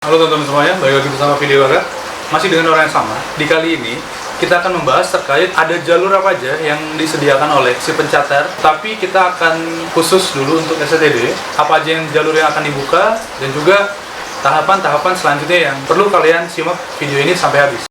Halo teman-teman semuanya, balik lagi bersama video Kakak. Masih dengan orang yang sama. Di kali ini kita akan membahas terkait ada jalur apa aja yang disediakan oleh si pencatat. Tapi kita akan khusus dulu untuk STD, apa aja yang jalur yang akan dibuka, dan juga tahapan-tahapan selanjutnya yang perlu kalian simak video ini sampai habis.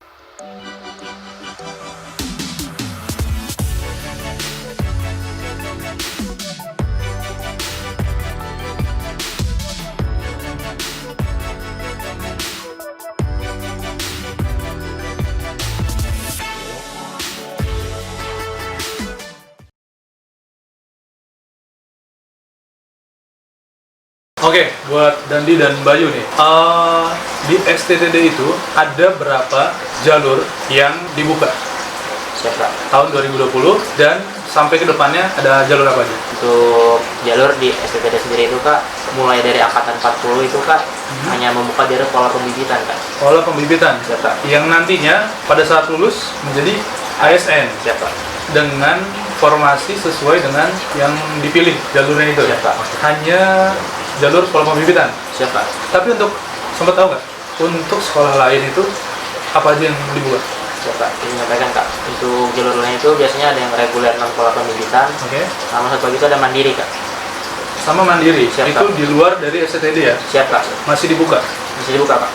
Oke, buat Dandi dan Bayu nih, di STTD itu ada berapa jalur yang dibuka? Siapa? Tahun 2020 dan sampai ke depannya ada jalur apa aja? Untuk jalur di STTD sendiri itu Kak, mulai dari angkatan 40 itu Kak, hanya membuka jalur pola pembibitan Kak. Pola pembibitan, Siapa? yang nantinya pada saat lulus menjadi ASN Siapa? dengan formasi sesuai dengan yang dipilih jalurnya itu. Siapa? Hanya jalur pola pembibitan. Siapa? Tapi untuk sempat tahu nggak? Untuk sekolah lain itu apa aja yang dibuat? Siapa? Ini menyampaikan Kak. Untuk jalur lain itu biasanya ada yang reguler non pola pembibitan, Oke. sama satu lagi itu ada mandiri Kak. Sama mandiri. Siapa? Itu di luar dari STTD ya? Siapa? Masih dibuka. Bisa dibuka Kak.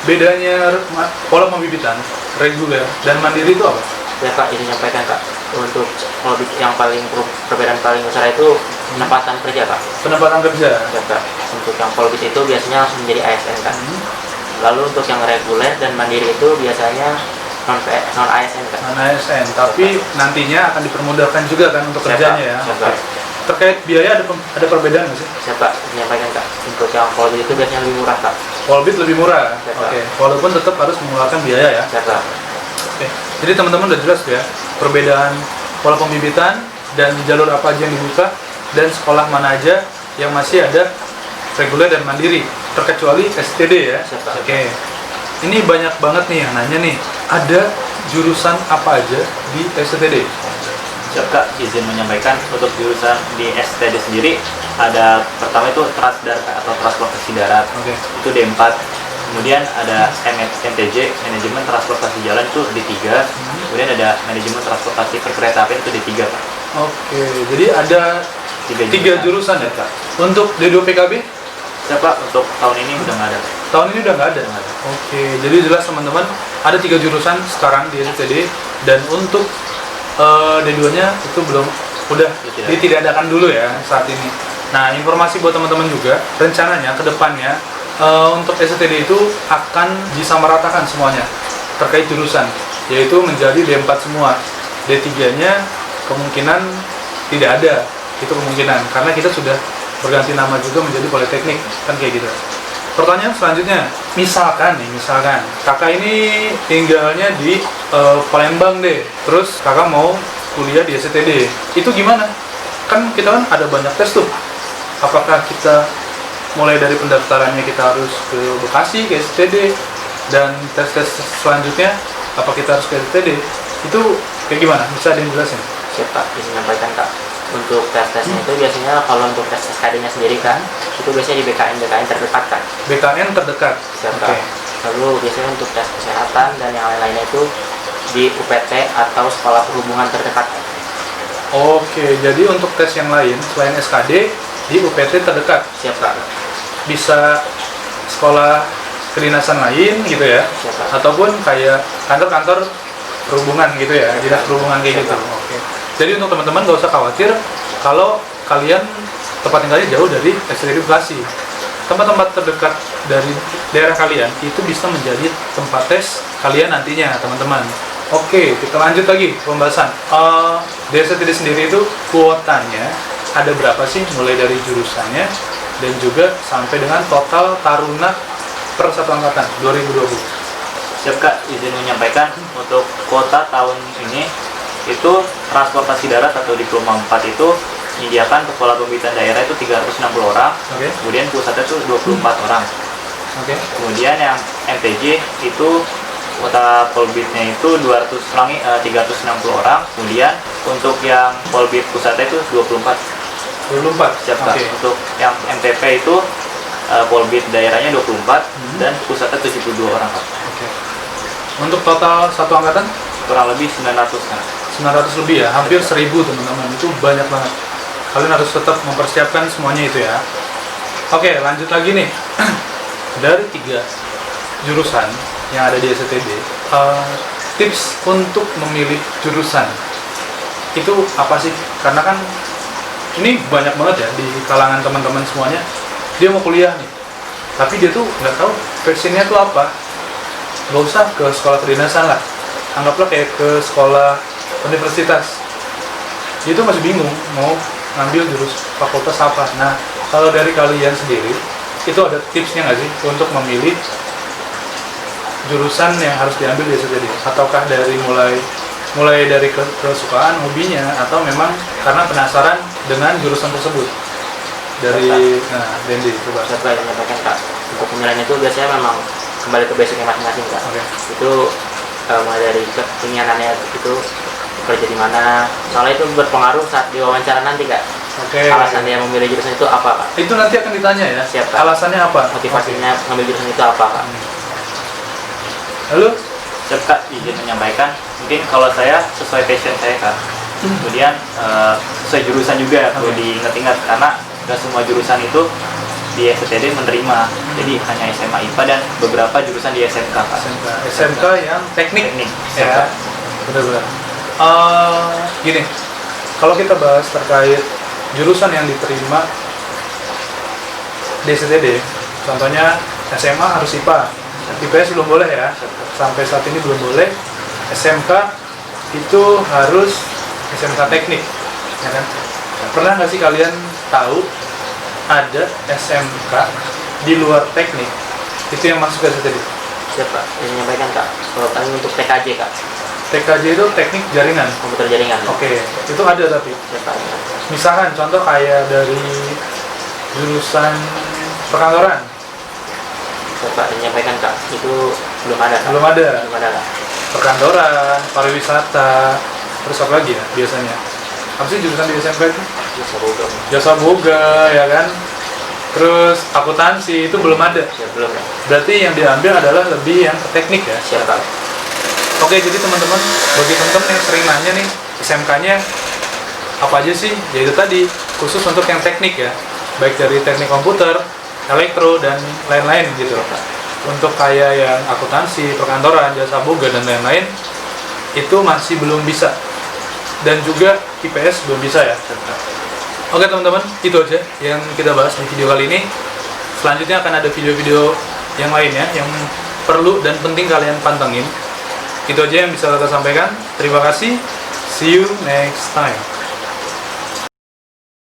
Bedanya pola pembibitan, reguler, dan mandiri itu apa? Siapa? Ini menyampaikan Kak. Untuk yang paling perbedaan paling besar itu penempatan kerja Kak. Penempatan kerja. Siapa? Untuk yang polbit itu biasanya langsung menjadi ASN Kak. Lalu untuk yang reguler dan mandiri itu biasanya non ASN Kak. Non ASN, tapi nantinya akan dipermudahkan juga kan untuk kerjanya ya. Siapa? Terkait biaya ada perbedaan nggak sih? Siapa? Menyampaikan Kak. Untuk yang polbit itu biasanya lebih murah Kak. Polbit lebih murah. Siapa? Oke. Walaupun tetap harus mengeluarkan biaya ya. Siapa? Oke. Jadi teman-teman udah jelas ya perbedaan pola pembibitan dan jalur apa aja yang dibuka dan sekolah mana aja yang masih ada reguler dan mandiri terkecuali STD ya. Siapa? Oke. Ini banyak banget nih yang nanya nih, ada jurusan apa aja di STD? Siap Kak, izin menyampaikan untuk jurusan di STD sendiri ada pertama itu Trasdar Kak, atau Transportasi Darat. Oke. Itu D4. Kemudian ada MTJ, Manajemen Transportasi Jalan, itu D3. Kemudian ada Manajemen Transportasi Perkeretaapian, itu D3 Kak. Oke, jadi ada tiga jurusan ya Kak. Untuk D2 PKB Siapa? Untuk tahun ini udah nggak ada. tahun ini udah nggak ada. Oke, jadi jelas teman-teman ada tiga jurusan sekarang di STD dan untuk D2-nya itu belum udah ditidakadakan dulu ya saat ini. Nah, informasi buat teman-teman juga, rencananya ke depannya untuk STD itu akan disamaratakan semuanya terkait jurusan, yaitu menjadi D4 semua. D3-nya kemungkinan tidak ada, itu kemungkinan karena kita sudah berganti nama juga menjadi Politeknik, kan kayak gitu. Pertanyaan selanjutnya, misalkan kakak ini tinggalnya di Palembang deh, terus kakak mau kuliah di STD, itu gimana? Kan kita kan ada banyak tes tuh, apakah kita mulai dari pendaftarannya kita harus ke Bekasi, ke STD, dan tes-tes selanjutnya apa kita harus ke STD, itu kayak gimana? Bisa ada yang jelasin? Siapa? Bisa menyampaikan Kak. Untuk tes-tesnya itu biasanya kalau untuk tes SKD-nya sendiri kan, itu biasanya di BKN terdekat kan. BKN terdekat? Siapa? Lalu biasanya untuk tes kesehatan dan yang lain-lainnya itu di UPT atau sekolah perhubungan terdekat. Oke, jadi untuk tes yang lain selain SKD di UPT terdekat. Siapa? Bisa sekolah kedinasan lain gitu ya, Siapa? ataupun kayak kantor-kantor perhubungan gitu ya, dinas perhubungan kayak gitu. Oke. Jadi untuk teman-teman nggak usah khawatir kalau kalian tempat tinggalnya jauh dari STD Bekasi. Tempat-tempat terdekat dari daerah kalian itu bisa menjadi tempat tes kalian nantinya, teman-teman. Oke, kita lanjut lagi pembahasan. Di STD sendiri itu kuotanya ada berapa sih, mulai dari jurusannya dan juga sampai dengan total taruna per satu angkatan 2020. Siap Kak, izin menyampaikan untuk kuota tahun ini itu transportasi darat atau diploma 4 itu menyediakan kepala pembibitan daerah itu 360 orang. Oke. Kemudian pusatnya itu 24 orang. Oke. Kemudian yang MTJ itu kuota polbitnya itu 360 orang. Kemudian untuk yang polbit pusatnya itu 24. 24. Siap Kak. Oke. Untuk yang MTP itu polbit daerahnya 24 dan pusatnya 72 orang Kak. Oke. Untuk total satu angkatan Kurang lebih 900 Kak. 900 lebih ya, hampir 1000 teman-teman. Itu banyak banget. Kalian harus tetap mempersiapkan semuanya itu ya. Oke, lanjut lagi nih. Dari 3 jurusan yang ada di STB, tips untuk memilih jurusan itu apa sih? Karena kan ini banyak banget ya di kalangan teman-teman semuanya, dia mau kuliah nih, tapi dia tuh nggak tahu passionnya tuh apa. Nggak usah ke sekolah kedinasan lah, anggaplah kayak ke sekolah universitas, dia tuh masih bingung mau ngambil fakultas apa. Nah, kalau dari kalian sendiri itu ada tipsnya nggak sih untuk memilih jurusan yang harus diambil di STB, ataukah dari mulai dari kesukaan, hobinya, atau memang karena penasaran dengan jurusan tersebut? Dari Dendi, coba. Saya menyampaikan Kak, untuk pemilihan itu biasanya memang kembali ke basicnya masing-masing Kak. Oke. Itu mulai dari keinginannya itu kerja di mana, soalnya itu berpengaruh saat diwawancara nanti Kak. Oke. Alasan dia memilih jurusan itu apa Kak? Itu nanti akan ditanya ya. Siap, Kak. Alasannya apa? Motivasinya mengambil jurusan itu apa Kak? Lalu? Siap Kak, izin menyampaikan. Mungkin kalau saya sesuai passion saya Kak. Kemudian sesuai jurusan juga perlu diingat-ingat, karena nggak semua jurusan itu di STD menerima. Jadi hanya SMA IPA dan beberapa jurusan di SMK Kak. SMK yang teknik. Ya. Benar-benar. Gini, kalau kita bahas terkait jurusan yang diterima di STD, contohnya SMA harus IPA, IPS belum boleh ya, sampai saat ini belum boleh. SMK itu harus SMK teknik, ya kan? Pernah nggak sih kalian tahu ada SMK di luar teknik itu yang masuk ke STD? Siap Kak, saya menyampaikan Kak. Kalau kami untuk TKJ Kak, TKJ itu teknik jaringan. komputer jaringan. Oke, itu ada tapi. Siap Kak. Misalkan contoh kayak dari jurusan perkantoran. Siap Kak, saya menyampaikan Kak. Itu belum ada Kak. Belum ada. Belum ada Kak. Perkantoran, pariwisata, terus apa lagi ya biasanya? Apa sih jurusan di SMK itu? Bisa boga. Jasa boga, ya kan? Terus akuntansi itu belum ada. Siap, belum ya. Berarti yang diambil adalah lebih yang ke teknik ya. Siap Kak. Oke, jadi teman-teman, bagi teman-teman yang sering nanya nih, SMK-nya apa aja sih? Ya itu tadi, khusus untuk yang teknik ya. Baik dari teknik komputer, elektro, dan lain-lain gitu. Untuk kayak yang akuntansi, perkantoran, jasa boga, dan lain-lain, itu masih belum bisa. Dan juga IPS belum bisa ya. Oke teman-teman, itu aja yang kita bahas di video kali ini. Selanjutnya akan ada video-video yang lainnya yang perlu dan penting kalian pantengin. Itu aja yang bisa kita sampaikan. Terima kasih. See you next time.